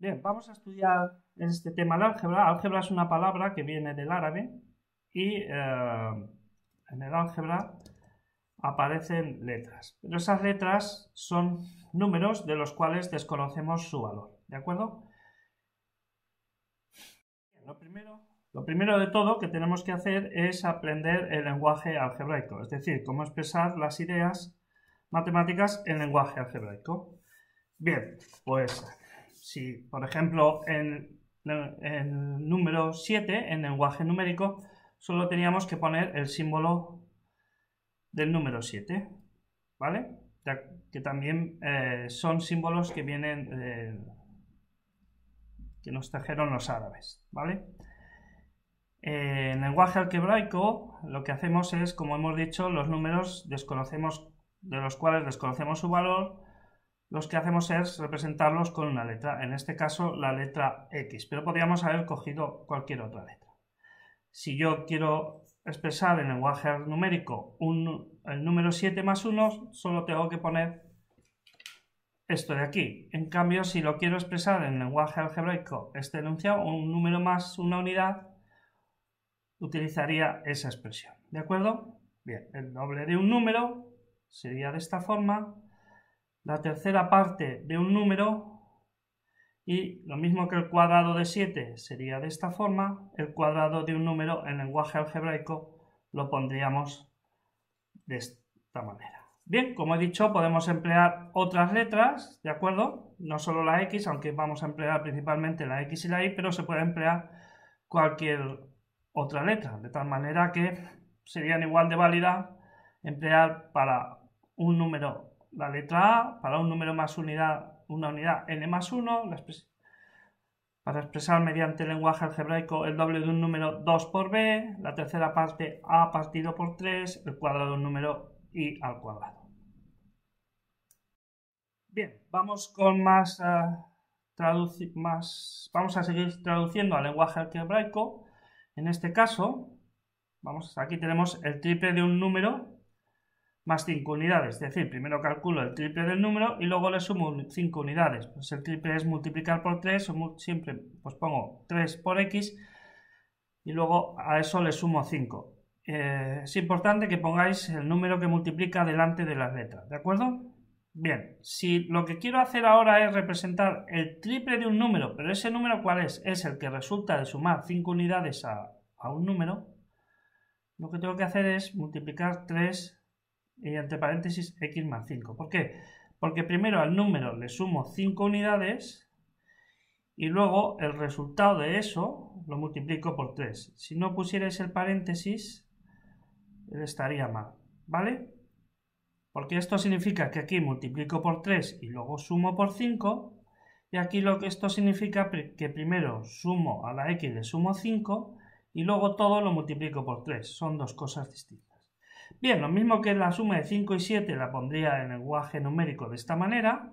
Bien, vamos a estudiar este tema del álgebra. Álgebra es una palabra que viene del árabe y en el álgebra aparecen letras. Pero esas letras son números de los cuales desconocemos su valor. ¿De acuerdo? Lo primero de todo que tenemos que hacer es aprender el lenguaje algebraico, es decir, cómo expresar las ideas matemáticas en lenguaje algebraico. Bien, pues si por ejemplo en el número 7, en lenguaje numérico, solo teníamos que poner el símbolo del número 7, ¿vale? Que también son símbolos que vienen, que nos trajeron los árabes, ¿vale? En lenguaje algebraico lo que hacemos es, como hemos dicho, los números de los cuales desconocemos su valor, los que hacemos es representarlos con una letra, en este caso la letra X, pero podríamos haber cogido cualquier otra letra. Si yo quiero expresar en lenguaje numérico el número 7 más 1, solo tengo que poner esto de aquí. En cambio, si lo quiero expresar en lenguaje algebraico, este enunciado, un número más una unidad, utilizaría esa expresión. ¿De acuerdo? Bien, el doble de un número sería de esta forma, la tercera parte de un número, y lo mismo que el cuadrado de 7 sería de esta forma, el cuadrado de un número en lenguaje algebraico lo pondríamos de esta manera. Bien, como he dicho, podemos emplear otras letras, ¿de acuerdo? No solo la X, aunque vamos a emplear principalmente la X y la Y, pero se puede emplear cualquier otra letra, de tal manera que serían igual de válida emplear para un número la letra A, para un número más una unidad n más 1, para expresar mediante el lenguaje algebraico el doble de un número 2 por b, la tercera parte a partido por 3, el cuadrado de un número i al cuadrado. Bien, vamos con vamos a seguir traduciendo al lenguaje algebraico. En este caso, aquí tenemos el triple de un número más 5 unidades, es decir, primero calculo el triple del número y luego le sumo 5 unidades. Pues el triple es multiplicar por 3, siempre pues pongo 3 por x y luego a eso le sumo 5. Es importante que pongáis el número que multiplica delante de las letras, ¿de acuerdo? Bien, si lo que quiero hacer ahora es representar el triple de un número, pero ese número ¿cuál es? Es el que resulta de sumar 5 unidades a un número, lo que tengo que hacer es multiplicar 3 y entre paréntesis x más 5. ¿Por qué? Porque primero al número le sumo 5 unidades y luego el resultado de eso lo multiplico por 3. Si no pusierais el paréntesis, estaría mal, ¿vale? Porque esto significa que aquí multiplico por 3 y luego sumo por 5, y aquí lo que esto significa que primero sumo a la x le sumo 5 y luego todo lo multiplico por 3. Son dos cosas distintas. Bien, lo mismo que la suma de 5 y 7 la pondría en lenguaje numérico de esta manera.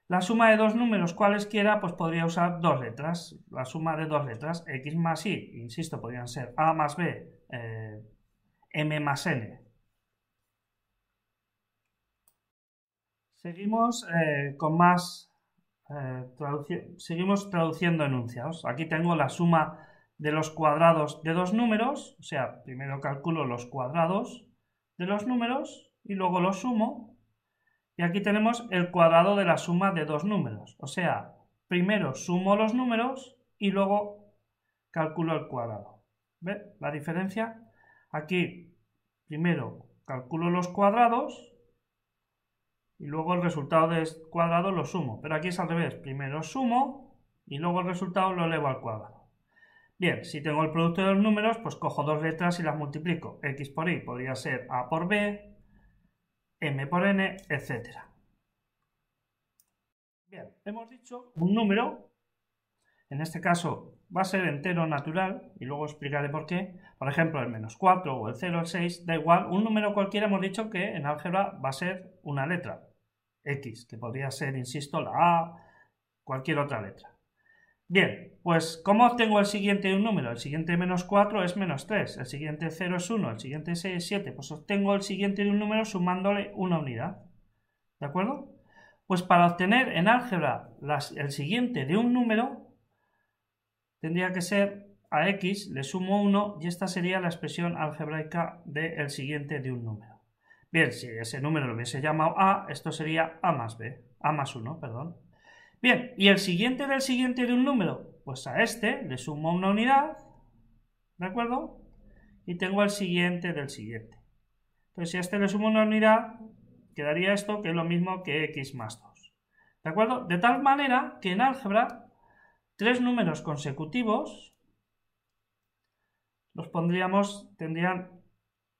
La suma de dos números cualesquiera, pues podría usar dos letras. La suma de dos letras, x más y, insisto, podrían ser a más b, m más n. Seguimos con más, seguimos traduciendo enunciados. Aquí tengo la suma de los cuadrados de dos números, o sea, primero calculo los cuadrados de los números y luego los sumo. Y aquí tenemos el cuadrado de la suma de dos números, o sea, primero sumo los números y luego calculo el cuadrado. ¿Ve la diferencia? Aquí primero calculo los cuadrados y luego el resultado del cuadrado lo sumo, pero aquí es al revés, primero sumo y luego el resultado lo elevo al cuadrado. Bien, si tengo el producto de los números, pues cojo dos letras y las multiplico. X por y podría ser a por b, m por n, etc. Bien, hemos dicho un número, en este caso va a ser entero natural, y luego explicaré por qué. Por ejemplo, el menos 4 o el 0 o el 6, da igual, un número cualquiera hemos dicho que en álgebra va a ser una letra, X, que podría ser, insisto, la A, cualquier otra letra. Bien, pues ¿cómo obtengo el siguiente de un número? El siguiente menos 4 es menos 3, el siguiente 0 es 1, el siguiente 6 es 7. Pues obtengo el siguiente de un número sumándole una unidad. ¿De acuerdo? Pues para obtener en álgebra el siguiente de un número, tendría que ser a x le sumo 1 y esta sería la expresión algebraica del siguiente de un número. Bien, si ese número lo hubiese llamado a, esto sería a más b, a más 1, perdón. Bien, ¿y el siguiente del siguiente de un número? Pues a este le sumo una unidad, ¿de acuerdo? Y tengo el siguiente del siguiente. Entonces, si a este le sumo una unidad, quedaría esto, que es lo mismo que x más 2. ¿De acuerdo? De tal manera que en álgebra, tres números consecutivos los tendrían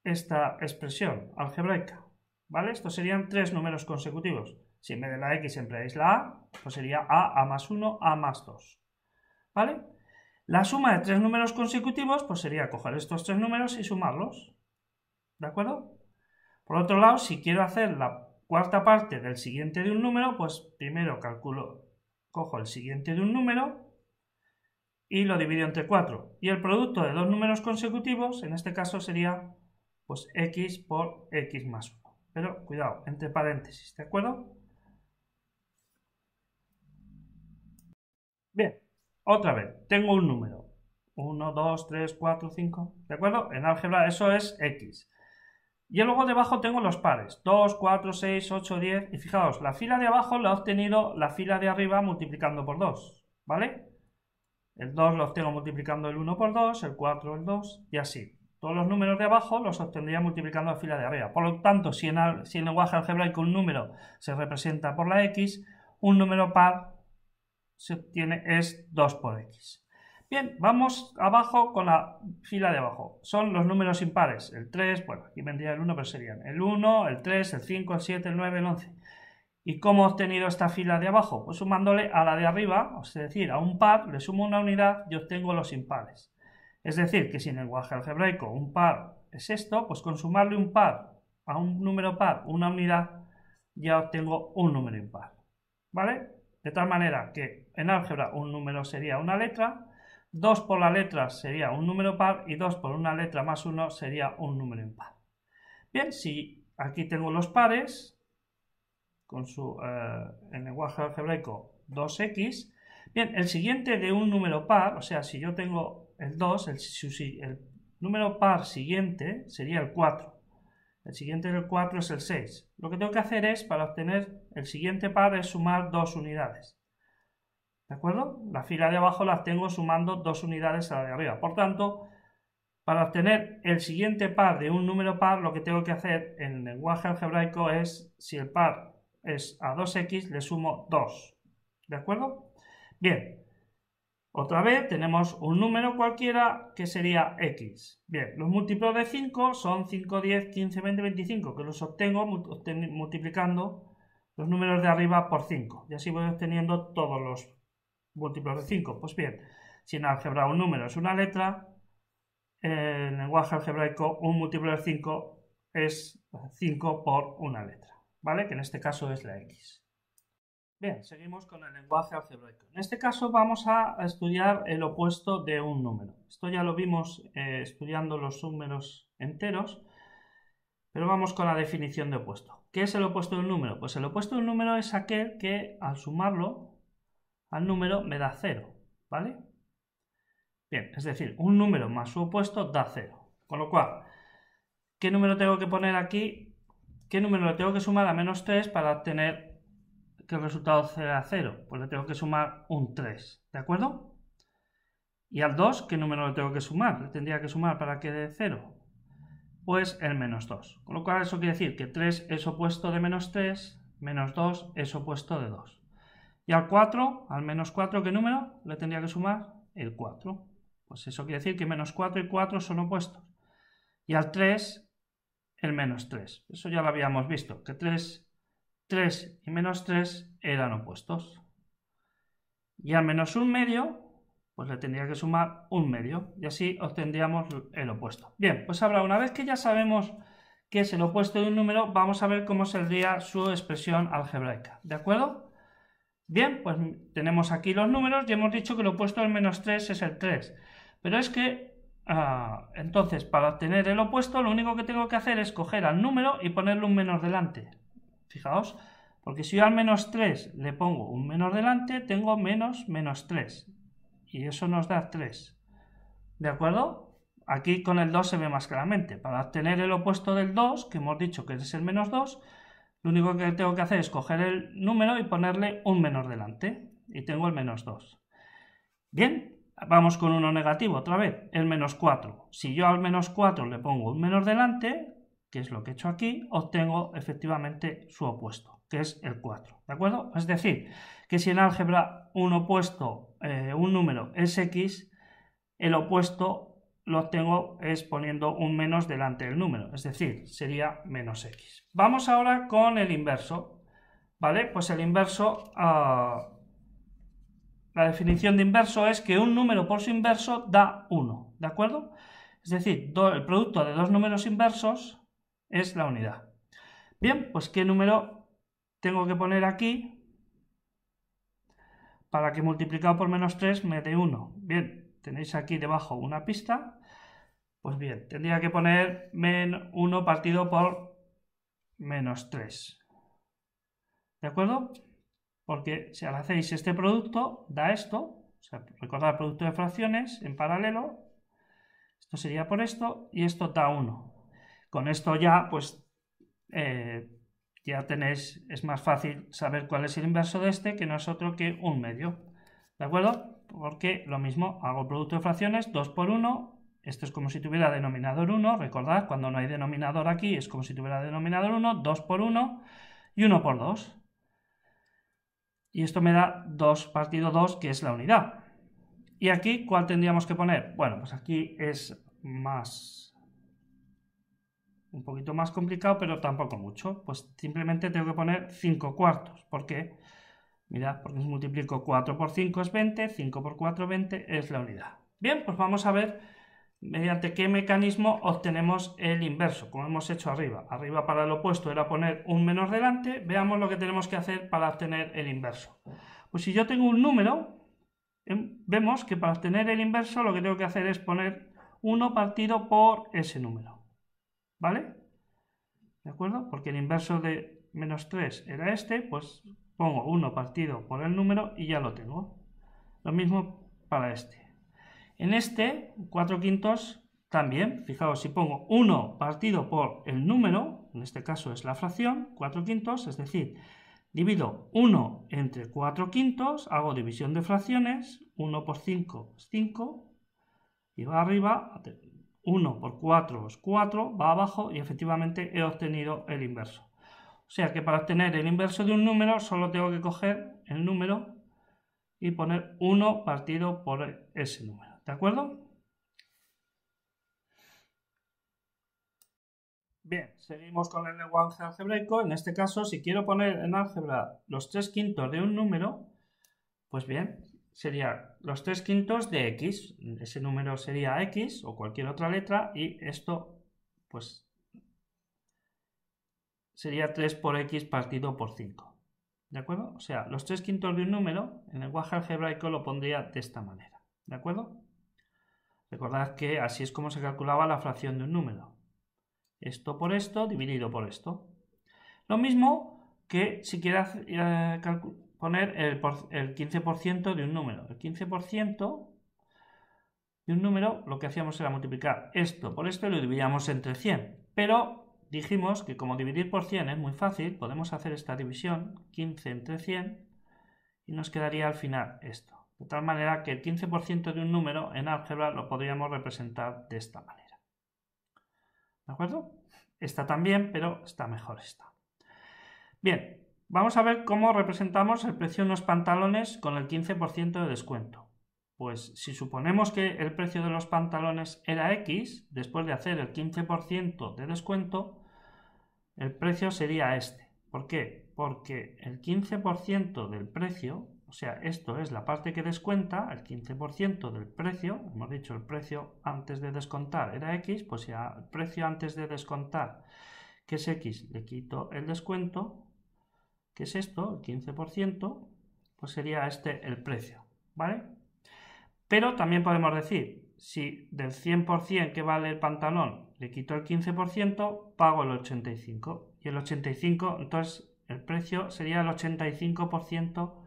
esta expresión algebraica, ¿vale? Estos serían tres números consecutivos. Si en vez de la x empleáis la a, pues sería a más 1, a más 2, ¿vale? La suma de tres números consecutivos, pues sería coger estos tres números y sumarlos, ¿de acuerdo? Por otro lado, si quiero hacer la cuarta parte del siguiente de un número, pues primero cojo el siguiente de un número y lo divido entre 4. Y el producto de dos números consecutivos, en este caso sería pues x por x más 1. Pero cuidado, entre paréntesis, ¿de acuerdo? Bien, otra vez, tengo un número. 1, 2, 3, 4, 5, ¿de acuerdo? En álgebra eso es x. Y luego debajo tengo los pares, 2, 4, 6, 8, 10. Y fijaos, la fila de abajo la he obtenido la fila de arriba multiplicando por 2, ¿vale? El 2 lo obtengo multiplicando el 1 por 2, el 4 el 2 y así. Todos los números de abajo los obtendría multiplicando la fila de arriba. Por lo tanto, si en lenguaje algebraico un número se representa por la x, un número par se obtiene es 2 por x. Bien, vamos abajo con la fila de abajo. Son los números impares. El 3, bueno, aquí vendría el 1, pero serían el 1, el 3, el 5, el 7, el 9, el 11. ¿Y cómo he obtenido esta fila de abajo? Pues sumándole a la de arriba, es decir, a un par, le sumo una unidad y obtengo los impares. Es decir, que si en el lenguaje algebraico un par es esto, pues con sumarle un par a un número par, una unidad, ya obtengo un número impar. ¿Vale? De tal manera que en álgebra un número sería una letra, 2 por la letra sería un número par y 2 por una letra más 1 sería un número impar. Bien, si aquí tengo los pares, con en lenguaje algebraico 2x. Bien, el siguiente de un número par, o sea, si yo tengo el 2, el número par siguiente sería el 4. El siguiente del 4 es el 6. Lo que tengo que hacer es, para obtener el siguiente par, es sumar dos unidades. ¿De acuerdo? La fila de abajo la tengo sumando dos unidades a la de arriba. Por tanto, para obtener el siguiente par de un número par, lo que tengo que hacer en el lenguaje algebraico es, si el par es a 2x, le sumo 2. ¿De acuerdo? Bien. Otra vez tenemos un número cualquiera que sería x. Bien, los múltiplos de 5 son 5, 10, 15, 20, 25, que los obtengo multiplicando los números de arriba por 5. Y así voy obteniendo todos los múltiplos de 5. Pues bien, si en álgebra un número es una letra, en lenguaje algebraico un múltiplo de 5 es 5 por una letra, ¿vale? Que en este caso es la x. Bien, seguimos con el lenguaje algebraico. En este caso vamos a estudiar el opuesto de un número. Esto ya lo vimos estudiando los números enteros, pero vamos con la definición de opuesto. ¿Qué es el opuesto de un número? Pues el opuesto de un número es aquel que al sumarlo al número me da 0, ¿vale? Bien, es decir, un número más su opuesto da 0. Con lo cual, ¿qué número tengo que poner aquí? ¿Qué número le tengo que sumar a menos 3 para obtener que el resultado sea 0? Pues le tengo que sumar un 3, ¿de acuerdo? Y al 2, ¿qué número le tengo que sumar? Le tendría que sumar para que dé 0. Pues el menos 2. Con lo cual eso quiere decir que 3 es opuesto de menos 3, menos 2 es opuesto de 2. Y al 4, al menos 4, ¿qué número le tendría que sumar? El 4. Pues eso quiere decir que menos 4 y 4 son opuestos. Y al 3, el menos 3. Eso ya lo habíamos visto, que 3 y menos 3 eran opuestos. Y al menos un medio, pues le tendría que sumar un medio. Y así obtendríamos el opuesto. Bien, pues ahora una vez que ya sabemos qué es el opuesto de un número, vamos a ver cómo sería su expresión algebraica. ¿De acuerdo? Bien, pues tenemos aquí los números y hemos dicho que el opuesto del menos 3 es el 3. Pero es que, entonces, para obtener el opuesto, lo único que tengo que hacer es coger al número y ponerle un menos delante. Fijaos, Porque si yo al menos 3 le pongo un menos delante, tengo menos 3. Y eso nos da 3. ¿De acuerdo? Aquí con el 2 se ve más claramente. Para obtener el opuesto del 2, que hemos dicho que es el menos 2, lo único que tengo que hacer es coger el número y ponerle un menos delante. Y tengo el menos 2. Bien, vamos con uno negativo otra vez, el menos 4. Si yo al menos 4 le pongo un menos delante, que es lo que he hecho aquí, obtengo efectivamente su opuesto, que es el 4. ¿De acuerdo? Es decir, que si en álgebra un opuesto, un número es x, el opuesto lo obtengo es poniendo un menos delante del número, es decir, sería menos x. Vamos ahora con el inverso, ¿vale? Pues el inverso, la definición de inverso es que un número por su inverso da 1, ¿de acuerdo? Es decir, el producto de dos números inversos es la unidad. Bien, pues ¿qué número tengo que poner aquí para que multiplicado por menos 3 me dé 1? Bien, tenéis aquí debajo una pista. Pues bien, tendría que poner 1 partido por menos 3. ¿De acuerdo? Porque si ahora hacéis este producto, da esto. O sea, recordad el producto de fracciones en paralelo. Esto sería por esto y esto da 1. Con esto ya, pues, ya tenéis, es más fácil saber cuál es el inverso de este, que no es otro que un medio. ¿De acuerdo? Porque lo mismo, hago producto de fracciones, 2 por 1. Esto es como si tuviera denominador 1. Recordad, cuando no hay denominador aquí, es como si tuviera denominador 1, 2 por 1 y 1 por 2. Y esto me da 2 partido 2, que es la unidad. ¿Y aquí cuál tendríamos que poner? Bueno, pues aquí es un poquito más complicado, pero tampoco mucho. Pues simplemente tengo que poner 5 cuartos. ¿Por qué? Mirad, porque si multiplico 4 por 5 es 20, 5 por 4 20 es la unidad. Bien, pues vamos a ver mediante qué mecanismo obtenemos el inverso, como hemos hecho arriba. Arriba para el opuesto era poner un menos delante. Veamos lo que tenemos que hacer para obtener el inverso. Pues si yo tengo un número, vemos que para obtener el inverso lo que tengo que hacer es poner 1 partido por ese número. ¿Vale? ¿De acuerdo? Porque el inverso de menos 3 era este, pues pongo 1 partido por el número y ya lo tengo. Lo mismo para este. En este, 4 quintos también, fijaos, si pongo 1 partido por el número, en este caso es la fracción, 4 quintos, es decir, divido 1 entre 4 quintos, hago división de fracciones, 1 por 5 es 5, y va arriba, 1 por 4 es 4, va abajo y efectivamente he obtenido el inverso. O sea que para obtener el inverso de un número solo tengo que coger el número y poner 1 partido por ese número. ¿De acuerdo? Bien, seguimos con el lenguaje algebraico. En este caso, si quiero poner en álgebra los 3 quintos de un número, pues bien, sería los 3 quintos de x. Ese número sería x o cualquier otra letra y esto, pues, sería 3 por x partido por 5. ¿De acuerdo? O sea, los 3 quintos de un número, en lenguaje algebraico lo pondría de esta manera. ¿De acuerdo? Recordad que así es como se calculaba la fracción de un número. Esto por esto dividido por esto. Lo mismo que si quiero poner el 15% de un número. El 15% de un número lo que hacíamos era multiplicar esto por esto y lo dividíamos entre 100. Pero dijimos que como dividir por 100 es muy fácil, podemos hacer esta división, 15 entre 100, y nos quedaría al final esto. De tal manera que el 15% de un número en álgebra lo podríamos representar de esta manera. ¿De acuerdo? Esta también, pero está mejor esta. Bien, vamos a ver cómo representamos el precio de unos pantalones con el 15% de descuento. Pues si suponemos que el precio de los pantalones era X, después de hacer el 15% de descuento, el precio sería este. ¿Por qué? Porque el 15% del precio, o sea, esto es la parte que descuenta, el 15% del precio, hemos dicho el precio antes de descontar era X, pues si al precio antes de descontar, que es X, le quito el descuento, que es esto, el 15%, pues sería este el precio, ¿vale? Pero también podemos decir, si del 100% que vale el pantalón le quito el 15%, pago el 85%. Y el 85%, entonces el precio sería el 85%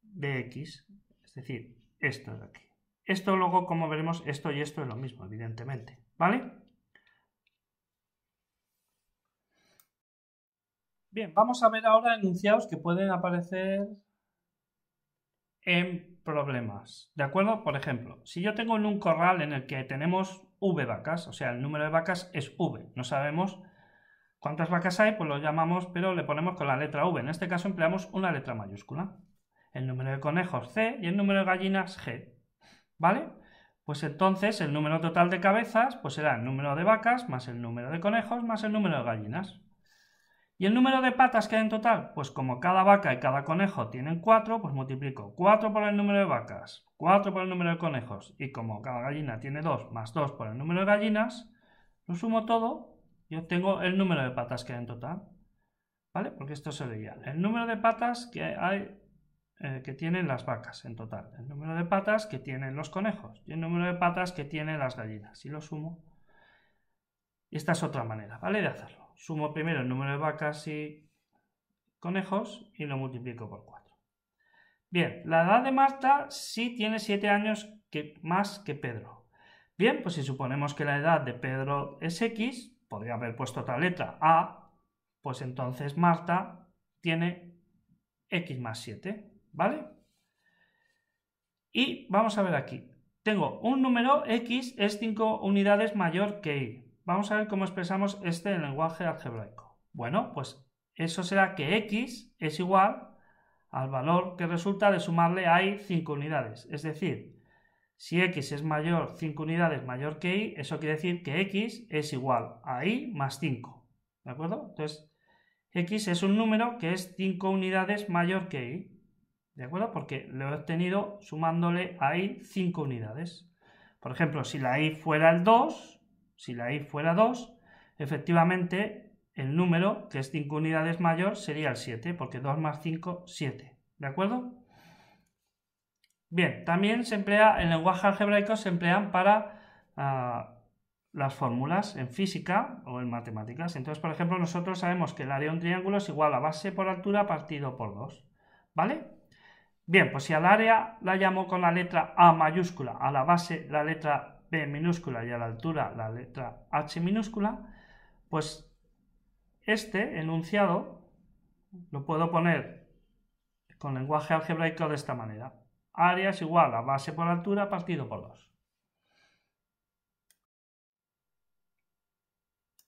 de X, es decir, esto de aquí. Esto luego, como veremos, esto y esto es lo mismo, evidentemente, ¿vale? Bien, vamos a ver ahora enunciados que pueden aparecer en problemas, ¿de acuerdo? Por ejemplo, si yo tengo en un corral en el que tenemos V vacas, o sea, el número de vacas es V, no sabemos cuántas vacas hay, pues lo llamamos, pero le ponemos con la letra V. En este caso empleamos una letra mayúscula. El número de conejos C y el número de gallinas G, ¿vale? Pues entonces el número total de cabezas pues será el número de vacas más el número de conejos más el número de gallinas. ¿Y el número de patas que hay en total? Pues como cada vaca y cada conejo tienen 4, pues multiplico 4 por el número de vacas, 4 por el número de conejos, y como cada gallina tiene 2 más 2 por el número de gallinas, lo sumo todo y obtengo el número de patas que hay en total, ¿vale? Porque esto sería el número de patas que hay que tienen las vacas en total, el número de patas que tienen los conejos y el número de patas que tienen las gallinas, y lo sumo. Y esta es otra manera, ¿vale? De hacerlo. Sumo primero el número de vacas y conejos y lo multiplico por 4. Bien, la edad de Marta sí tiene 7 años más que Pedro. Bien, pues si suponemos que la edad de Pedro es X, podría haber puesto otra letra, A, pues entonces Marta tiene X más 7, ¿vale? Y vamos a ver aquí. Tengo un número X es 5 unidades mayor que Y. Vamos a ver cómo expresamos este en lenguaje algebraico. Bueno, pues eso será que X es igual al valor que resulta de sumarle a Y 5 unidades. Es decir, si X es mayor 5 unidades mayor que Y, eso quiere decir que X es igual a Y más 5. ¿De acuerdo? Entonces, X es un número que es 5 unidades mayor que Y. ¿De acuerdo? Porque lo he obtenido sumándole a Y 5 unidades. Por ejemplo, si la Y fuera el 2, efectivamente el número, que es 5 unidades mayor, sería el 7, porque 2 más 5, 7. ¿De acuerdo? Bien, también se emplea, en lenguaje algebraico se emplean para las fórmulas en física o en matemáticas. Entonces, por ejemplo, nosotros sabemos que el área de un triángulo es igual a base por altura partido por 2. ¿Vale? Bien, pues si al área la llamo con la letra A mayúscula, a la base la letra B minúscula y a la altura la letra H minúscula, pues este enunciado lo puedo poner con lenguaje algebraico de esta manera. Área es igual a base por altura partido por 2.